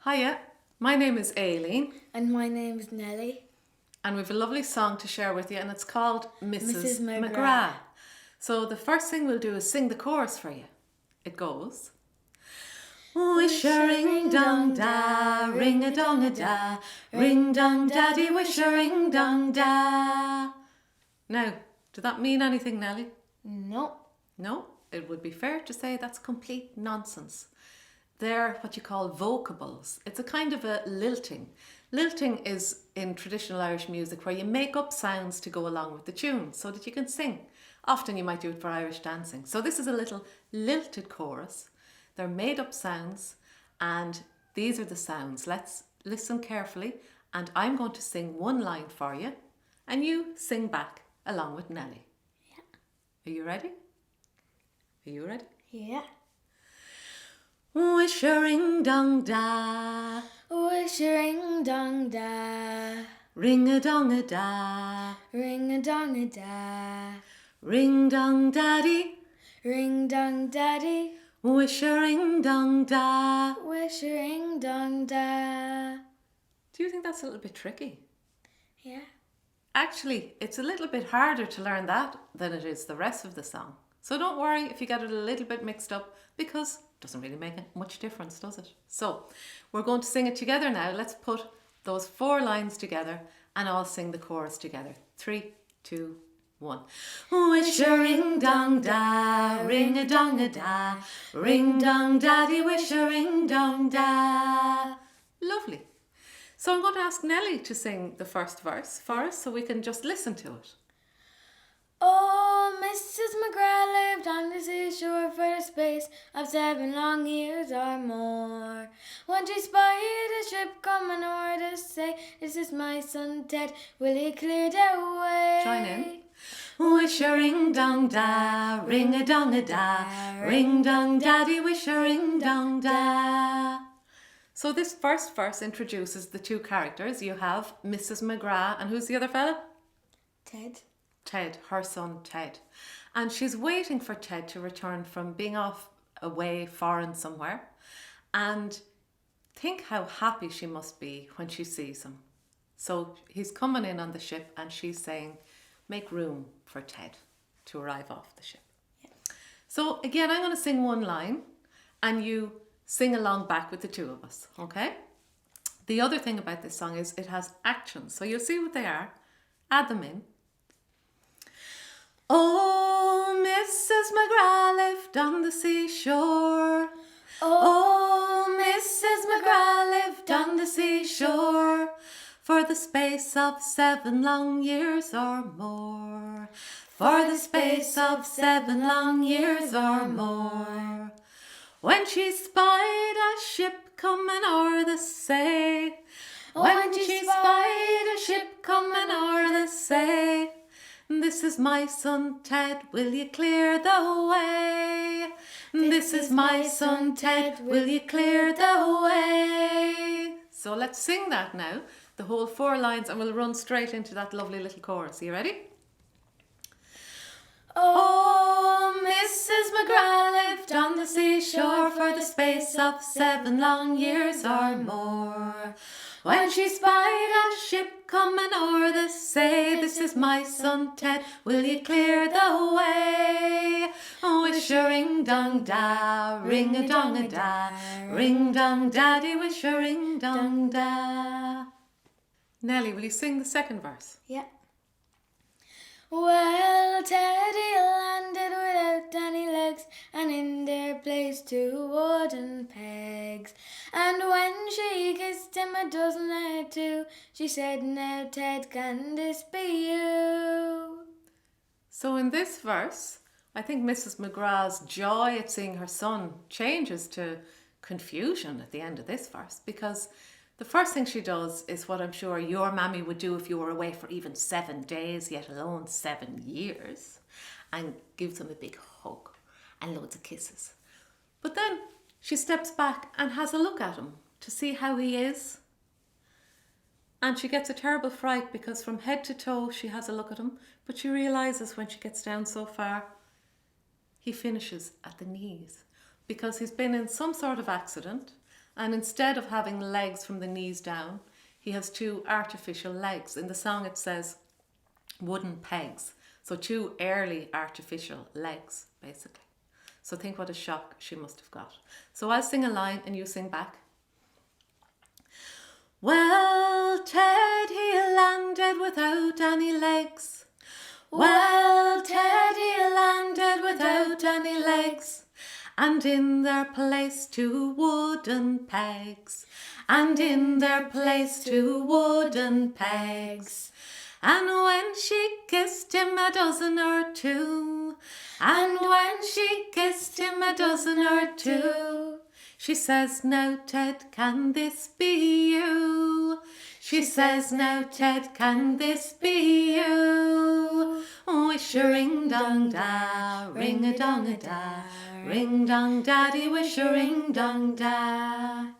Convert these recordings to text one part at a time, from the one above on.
Hiya, my name is Aileen And my name is Nellie. and we have a lovely song to share with you and it's called Mrs McGrath. McGrath. So the first thing we'll do is sing the chorus for you. It goes, wish-a-ring-dong-da, ring-a-dong-a-da, ring-dong-daddy, wish-a-ring-dong-da. Now, did that mean anything, Nellie? No. No, it would be fair to say that's complete nonsense. They're what you call vocables. It's a kind of a lilting. Lilting is in traditional Irish music where you make up sounds to go along with the tune so that you can sing. Often you might do it for Irish dancing. So this is a little lilted chorus. They're made up sounds and these are the sounds. Let's listen carefully and I'm going to sing one line for you and you sing back along with Nellie. Yeah. Are you ready? Are you ready? Yeah. Wish-a-ring-dong-da, Wish-a-ring-dong-da, ring-a-dong-a-da, ring-a-dong-a-da, ring-dong-daddy, ring-dong-daddy, wish-a-ring-dong-da. wish-a-ring-dong-da. Do you think that's a little bit tricky? Yeah. Actually, it's a little bit harder to learn that than it is the rest of the song. So don't worry if you get it a little bit mixed up because it doesn't really make much difference, does it? So we're going to sing it together now. Let's put those 4 lines together and all sing the chorus together. 3, 2, 1. Wish-a-ring-dong-da, ring-a-dong-a-da, ring-dong-daddy, wish-a-ring-dong-da. Lovely. So I'm going to ask Nellie to sing the first verse for us so we can just listen to it. Oh, Mrs McGrath lived on the seashore for the space of 7 long years or more. When she spied a ship coming o'er to say, "This is my son Ted, will he clear the way?" Join in. Wish-a-ring-dong-da, ring-a-dong-a-da, ring-dong-daddy, wish-a-ring-dong-da. So this first verse introduces the 2 characters. You have Mrs McGrath and who's the other fella? Ted. Ted, her son Ted. And she's waiting for Ted to return from being off away foreign somewhere. And think how happy she must be when she sees him. So he's coming in on the ship and she's saying, make room for Ted to arrive off the ship. Yeah. So again, I'm going to sing one line and you sing along back with the 2 of us, okay? The other thing about this song is it has actions. So you'll see what they are. Add them in. Oh, Mrs McGrath lived on the seashore. Oh, Mrs McGrath lived on the seashore for the space of 7 long years or more. For the space of 7 long years or more. When she spied a ship coming o'er the say. When she spied a ship coming o'er the say. This is my son Ted, will you clear the way? This is my son Ted, will you clear the way? So let's sing that now, the whole 4 lines, and we'll run straight into that lovely little chorus. Are you ready? Oh, Mrs McGrath lived on the seashore for the space of 7 long years or more. When she spied a ship coming o'er the say, this is my son Ted, will you clear the way? Wish-a-ring-dong-da, ring-a-dong-a-da, ring-dong-daddy, wish-a-ring-dong-da. Nellie, will you sing the second verse? Yeah. Well, Teddy landed without any legs, and in their place 2 wooden pegs. And when she kissed him a dozen or 2, she said, "Now, Ted, can this be you?" So in this verse, I think Mrs McGrath's joy at seeing her son changes to confusion at the end of this verse, because the first thing she does is what I'm sure your mammy would do if you were away for even 7 days, yet alone 7 years, and gives him a big hug and loads of kisses. But then she steps back and has a look at him to see how he is. And she gets a terrible fright because from head to toe she has a look at him, but she realises when she gets down so far, he finishes at the knees because he's been in some sort of accident And instead of having legs from the knees down, he has two artificial legs. In the song it says wooden pegs. So two early artificial legs, basically. So think what a shock she must have got. So I'll sing a line and you sing back. Well, Ted, he landed without any legs. Well, Ted, he landed without any legs. And in their place two wooden pegs. And in their place two wooden pegs. And when she kissed him a dozen or two, and when she kissed him a dozen or two, she says, now Ted, can this be you? She says, now Ted, can this be you? Wish-a-ring-dong-da, ring-a-dong-a-da, ring-dong-daddy, wish-a-ring-dong-da.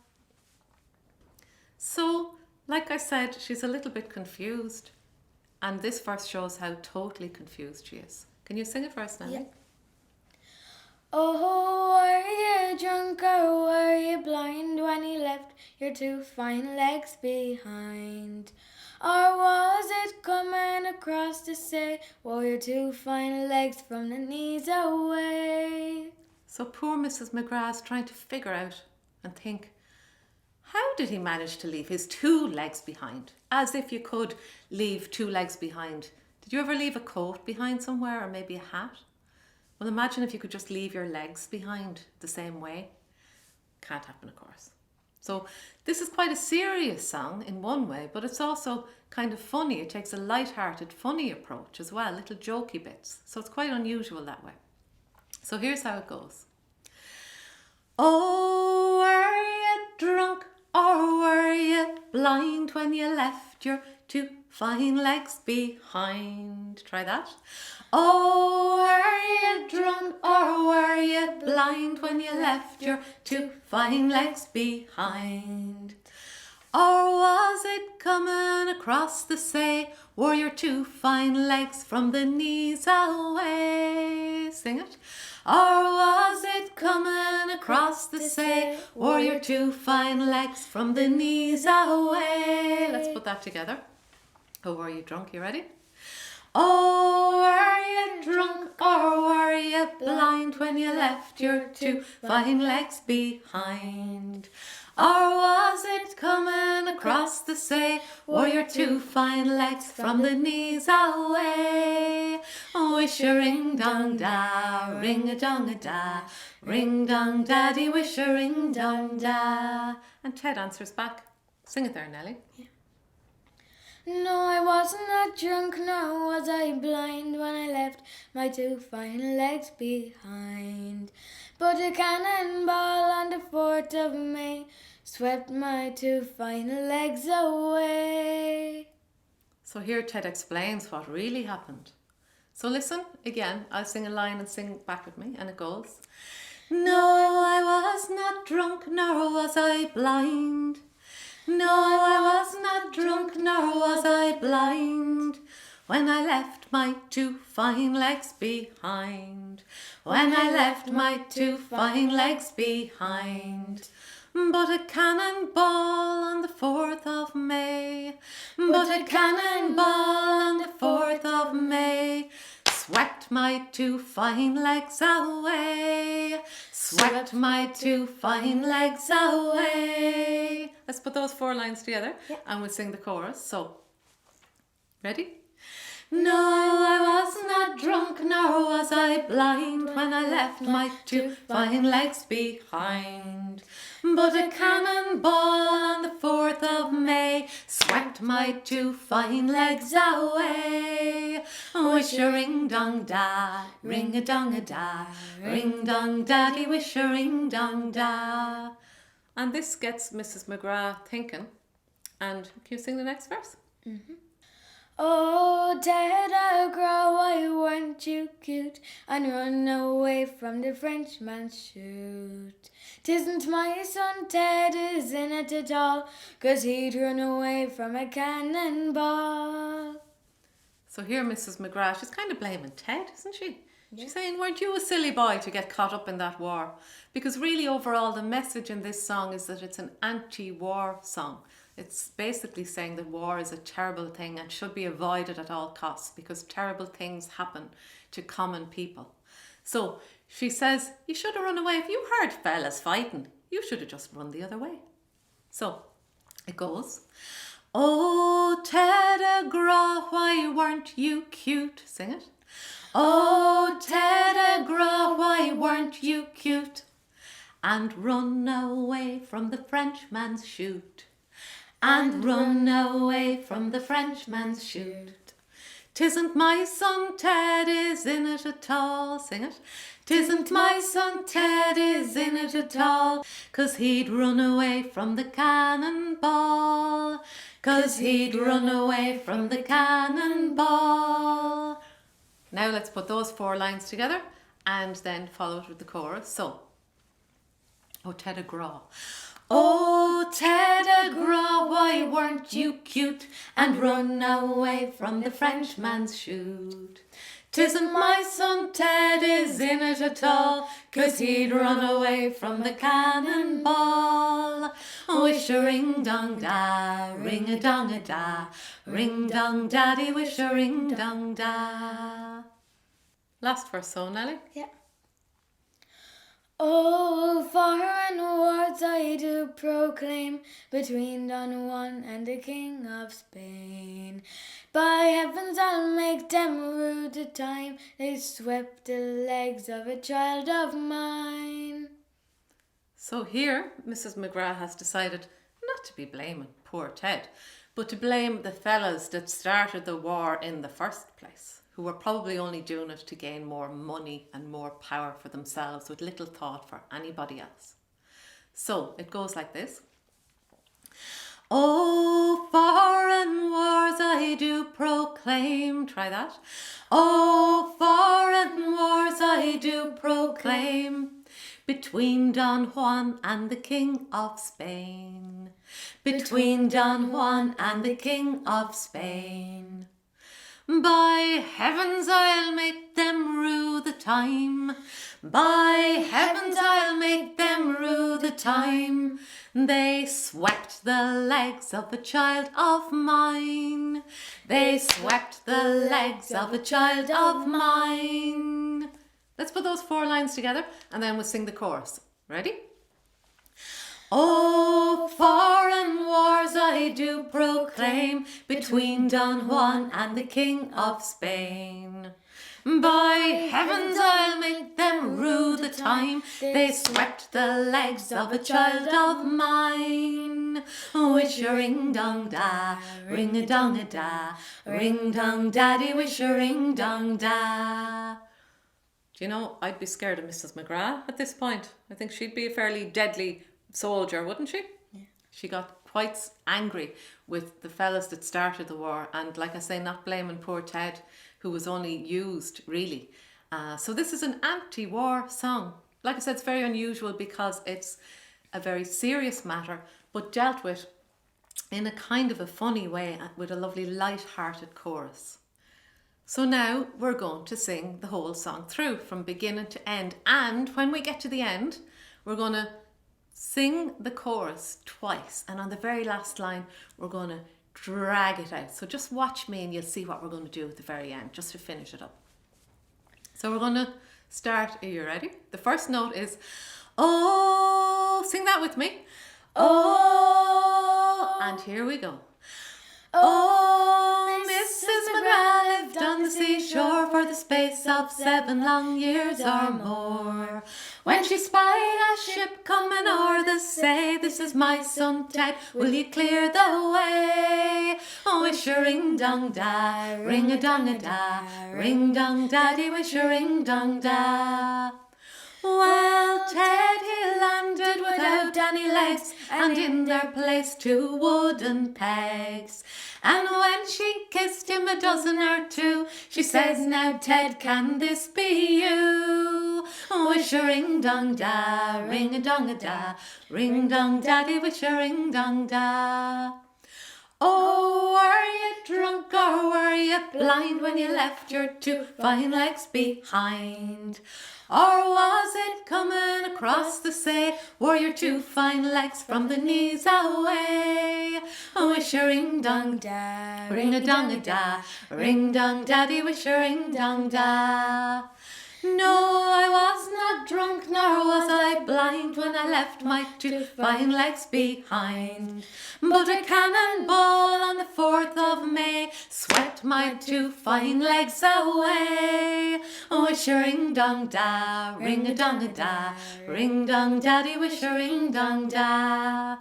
So, like I said, she's a little bit confused. And this verse shows how totally confused she is. Can you sing it for us, Nellie? Yeah. Oh, were you drunk or were you blind when you left your two fine legs behind? Or was it coming across to say, wore your two fine legs from the knees away? So poor Mrs McGrath's trying to figure out and think, how did he manage to leave his two legs behind? As if you could leave two legs behind. Did you ever leave a coat behind somewhere, or maybe a hat? Well, imagine if you could just leave your legs behind the same way. Can't happen, of course. So this is quite a serious song in one way, but it's also kind of funny. It takes a light-hearted, funny approach as well, little jokey bits. So it's quite unusual that way. So here's how it goes. Oh, were you drunk or were you blind when you left your two fine legs behind? Try that. Oh, were you drunk or were you blind when you left your two fine legs behind? Or was it coming across the say, were your two fine legs from the knees away? Sing it. Or was it coming across the say, were your two fine legs from the knees away? Let's put that together. Oh, were you drunk? You ready? Oh, were you drunk or were you blind when you left your two fine legs behind? Or was it coming across the say, were your two fine legs from the knees away? Wish-a-ring-dong-da, ring-a-dong-a-da, ring-dong-daddy, wish-a-ring-dong-da. And Ted answers back. Sing it there, Nellie. Yeah. No, I wasn't that drunk, nor was I blind when I left my two fine legs behind. But a cannonball on the 4th of May swept my two fine legs away. So here Ted explains what really happened. So listen, again, I'll sing a line and sing back with me, and it goes. No, I was not drunk, nor was I blind. No, I was not drunk, nor was I blind, when I left my two fine legs behind. When I left my two fine legs behind. But a cannonball on the 4th of May, but a cannonball on the 4th of May, swept my two fine legs away, swept my two fine legs away. Let's put those 4 lines together, and we'll sing the chorus. So, ready? No, I was not drunk, nor was I blind, when I left my two fine legs behind. But a cannonball on the 4th of May swept my two fine legs away. Wish-a-ring-dong-da, ring-a-dong-a-da, ring-dong-daddy, wish-a-ring-dong-da. And this gets Mrs McGrath thinking. And can you sing the next verse? Mm-hmm. Oh, Ted, I'll grow, why weren't you cute, and run away from the Frenchman's shoot? 'Tisn't my son Ted is in it at all, 'cause he'd run away from a cannonball. So here Mrs McGrath, she's kind of blaming Ted, isn't she? She's saying, weren't you a silly boy to get caught up in that war? Because really overall the message in this song is that it's an anti-war song. It's basically saying that war is a terrible thing and should be avoided at all costs because terrible things happen to common people. So she says, you should have run away. If you heard fellas fighting, you should have just run the other way. So it goes, oh, Ted McGrath, why weren't you cute? Sing it. Oh, Ted McGrath, why weren't you cute? And run away from the Frenchman's shoot. And run away from the Frenchman's shoot. 'Tisn't my son Ted is in it at all. Sing it. 'Tisn't my son Ted is in it at all. 'Cause he'd run away from the cannonball. 'Cause he'd run away from the cannonball. Now let's put those 4 lines together and then follow it with the chorus. So, oh, Ted McGrath. Oh, Ted McGrath, why weren't you cute and run away from the Frenchman's shoot? 'Tisn't my son Ted is in it at all, 'cause he'd run away from the cannonball. Wish-a-ring-dong-da, ring-a-dong-a-da, ring-dong-daddy, wish-a-ring-dong-da. Last verse, so Nellie? Yeah. Oh, foreign words I do proclaim between Don Juan and the King of Spain. By heavens, I'll make them rue the time they swept the legs of a child of mine. So here, Mrs McGrath has decided not to be blaming poor Ted, but to blame the fellas that started the war in the first place, who were probably only doing it to gain more money and more power for themselves with little thought for anybody else. So it goes like this. Oh, foreign wars I do proclaim. Try that. Oh, foreign wars I do proclaim. Between Don Juan and the King of Spain. Between Don Juan and the King of Spain. By heavens, I'll make them rue the time. By heavens, I'll make them rue the time. They swept the legs of a child of mine. They swept the legs of a child of mine. Let's put those 4 lines together and then we'll sing the chorus. Ready? Oh, foreign wars I do proclaim between Don Juan and the King of Spain. By heavens, I'll make them rue the time they swept the legs of a child of mine. Wish-a-ring-dong-da, ring-a-dong-a-da, ring-dong-daddy, wish-a-ring-dong-da. Do you know, I'd be scared of Mrs McGrath at this point. I think she'd be a fairly deadly soldier, wouldn't she? Yeah. She got quite angry with the fellas that started the war, and like I say, not blaming poor Ted, who was only used really. So this is an anti-war song. Like I said, it's very unusual because it's a very serious matter, but dealt with in a kind of a funny way with a lovely light-hearted chorus. So now we're going to sing the whole song through from beginning to end, and when we get to the end, we're going to sing the chorus twice, and on the very last line we're going to drag it out. So just watch me and you'll see what we're going to do at the very end, just to finish it up. So we're going to start. Are you ready? The first note is oh, sing that with me. Oh, and here we go. Oh, Mrs McGrath lived on the seashore for the space of 7 long years or more. When she spied a ship coming o'er the say, this is my son Ted, will you clear the way? Oh, wish-a-ring-dong-da, ring-a-dong-a-da, ring-dong-daddy, wish-a-ring-dong-da. Well, Ted, he landed without any legs, and in their place 2 wooden pegs. And when she kissed him a dozen or 2, she says, now Ted, can this be you? Wish-a-ring-dong-da, ring-a-dong-a-da, ring-dong-daddy, wish-a-ring-dong-da. Oh, were you drunk or were you blind when you left your two fine legs behind? Or was it coming across the say, were your two fine legs from the knees away? Wish a ring dong da, ring a dong a da, ring dong daddy, wish a ring dong da. No, I was not drunk, nor was I blind when I left my two fine legs behind. But a cannonball on the 4th of May swept my two fine legs away. Wish a ring dong da, ring a dong a da, ring dong daddy, wish a ring dong da.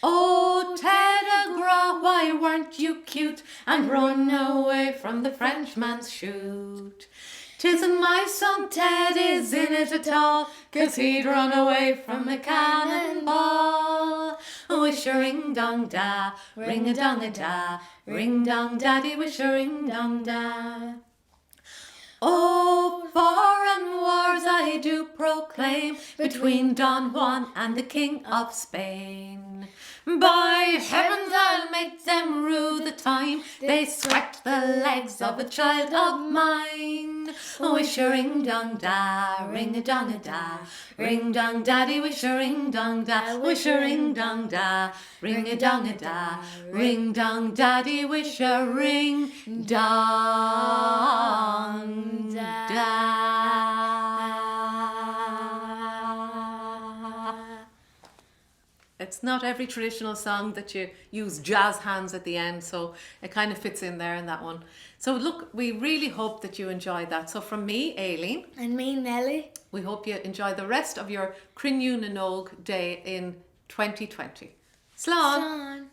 Oh, Ted a-Gra, why weren't you cute and run away from the Frenchman's shoot? 'Tisn't my son Ted is in it at all, 'cause he'd run away from a cannonball. Wish a ring dong da, ring a dong a da, ring dong daddy, wish a ring dong da. Oh, foreign wars I do proclaim between Don Juan and the King of Spain. By heavens, I'll make them rue the time they swept the legs of a child of mine. Wish a ring dong da, ring a dong a da, ring dong daddy, wish a ring dong da, wish a ring dong da, ring a dong a da, ring dong daddy, wish a ring dong da. It's not every traditional song that you use jazz hands at the end, so it kind of fits in there in that one. So look, we really hope that you enjoyed that. So from me, Aileen. And me, Nellie. We hope you enjoy the rest of your Crinú na nÓg day in 2020. Slán! Slán.